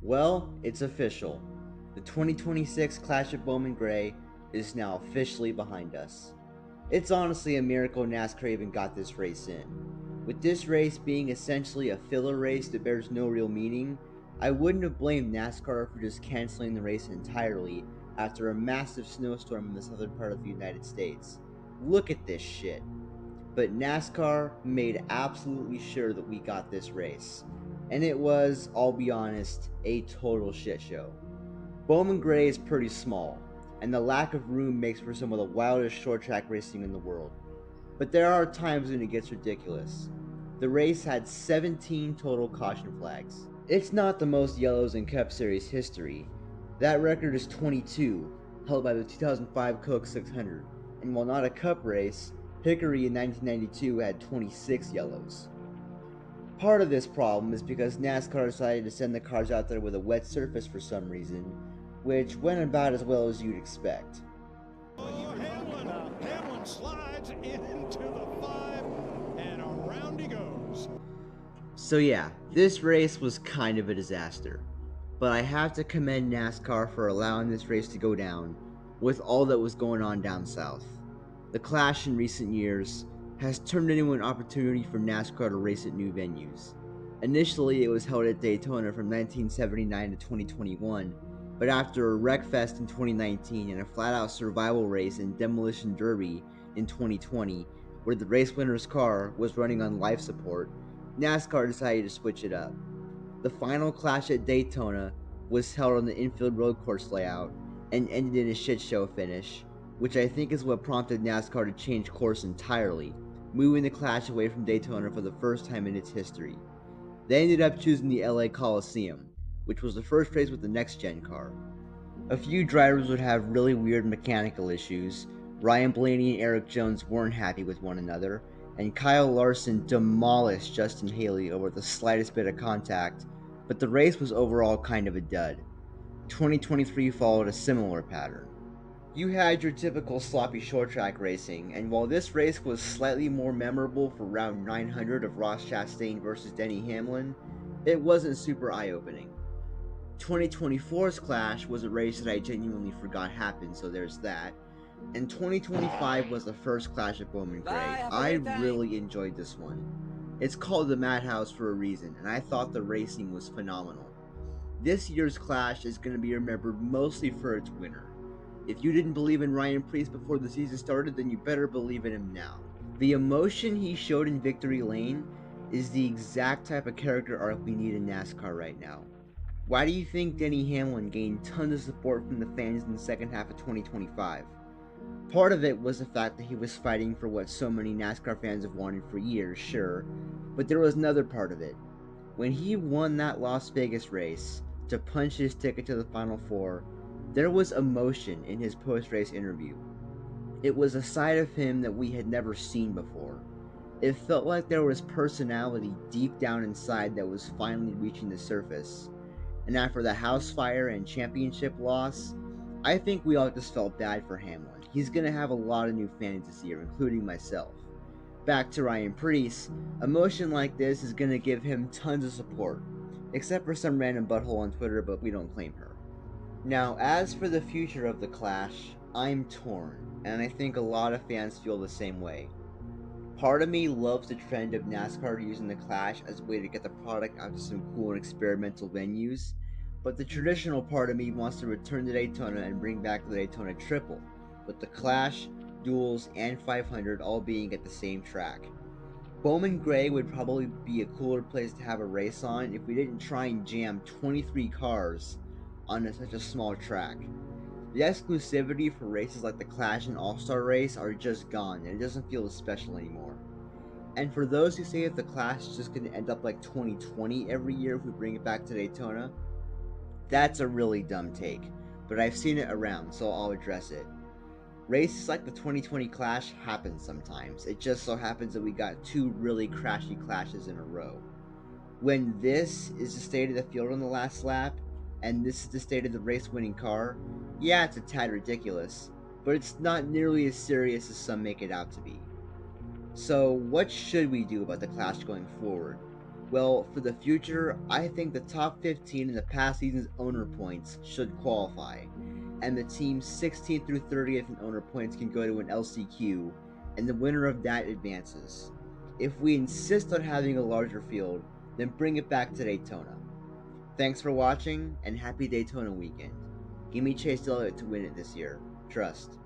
Well, it's official. The 2026 Clash at Bowman Gray is now officially behind us. It's honestly a miracle NASCAR even got this race in. With this race being essentially a filler race that bears no real meaning, I wouldn't have blamed NASCAR for just canceling the race entirely after a massive snowstorm in the southern part of the United States. Look at this shit. But NASCAR made absolutely sure that we got this race. And it was, I'll be honest, a total shit show. Bowman Gray is pretty small, and the lack of room makes for some of the wildest short track racing in the world. But there are times when it gets ridiculous. The race had 17 total caution flags. It's not the most yellows in Cup Series history. That record is 22, held by the 2005 Coke 600, and while not a Cup race, Hickory in 1992 had 26 yellows. Part of this problem is because NASCAR decided to send the cars out there with a wet surface for some reason, which went about as well as you'd expect. Hamlin slides into the 5, and around he goes. So yeah, this race was kind of a disaster. But I have to commend NASCAR for allowing this race to go down with all that was going on down south. The Clash in recent years has turned into an opportunity for NASCAR to race at new venues. Initially, it was held at Daytona from 1979 to 2021, but after a wreckfest in 2019 and a flat-out survival race in Demolition Derby in 2020, where the race winner's car was running on life support, NASCAR decided to switch it up. The final Clash at Daytona was held on the infield road course layout and ended in a shit show finish, which I think is what prompted NASCAR to change course entirely, moving the Clash away from Daytona for the first time in its history. They ended up choosing the LA Coliseum, which was the first race with the next gen car. A few drivers would have really weird mechanical issues. Ryan Blaney and Eric Jones weren't happy with one another, and Kyle Larson demolished Justin Haley over the slightest bit of contact, but the race was overall kind of a dud. 2023 followed a similar pattern. You had your typical sloppy short track racing, and while this race was slightly more memorable for round 900 of Ross Chastain versus Denny Hamlin, it wasn't super eye-opening. 2024's Clash was a race that I genuinely forgot happened, so there's that. And 2025 was the first Clash at Bowman Gray. I really enjoyed this one. It's called the Madhouse for a reason, and I thought the racing was phenomenal. This year's Clash is going to be remembered mostly for its winner. If you didn't believe in Ryan Preece before the season started, then you better believe in him now. The emotion he showed in Victory Lane is the exact type of character arc we need in NASCAR right now. Why do you think Denny Hamlin gained tons of support from the fans in the second half of 2025? Part of it was the fact that he was fighting for what so many NASCAR fans have wanted for years, sure, but there was another part of it. When he won that Las Vegas race to punch his ticket to the Final Four, there was emotion in his post-race interview. It was a side of him that we had never seen before. It felt like there was personality deep down inside that was finally reaching the surface. And after the house fire and championship loss, I think we all just felt bad for Hamlin. He's going to have a lot of new fans this year, including myself. Back to Ryan Preece, emotion like this is going to give him tons of support, except for some random butthole on Twitter, but we don't claim her. Now, as for the future of the Clash, I'm torn, and I think a lot of fans feel the same way. Part of me loves the trend of NASCAR using the Clash as a way to get the product out to some cool and experimental venues, but the traditional part of me wants to return to Daytona and bring back the Daytona Triple, with the Clash, Duels, and 500 all being at the same track. Bowman Gray would probably be a cooler place to have a race on if we didn't try and jam 23 cars on such a small track. The exclusivity for races like the Clash and All-Star Race are just gone, and it doesn't feel as special anymore. And for those who say that the Clash is just going to end up like 2020 every year if we bring it back to Daytona, that's a really dumb take, but I've seen it around, so I'll address it. Races like the 2020 Clash happen sometimes. It just so happens that we got two really crashy clashes in a row. When this is the state of the field on the last lap, and this is the state of the race-winning car, yeah, it's a tad ridiculous, but it's not nearly as serious as some make it out to be. So, what should we do about the Clash going forward? Well, for the future, I think the top 15 in the past season's owner points should qualify, and the teams 16th through 30th in owner points can go to an LCQ, and the winner of that advances. If we insist on having a larger field, then bring it back to Daytona. Thanks for watching, and happy Daytona weekend. Give me Chase Elliott to win it this year. Trust.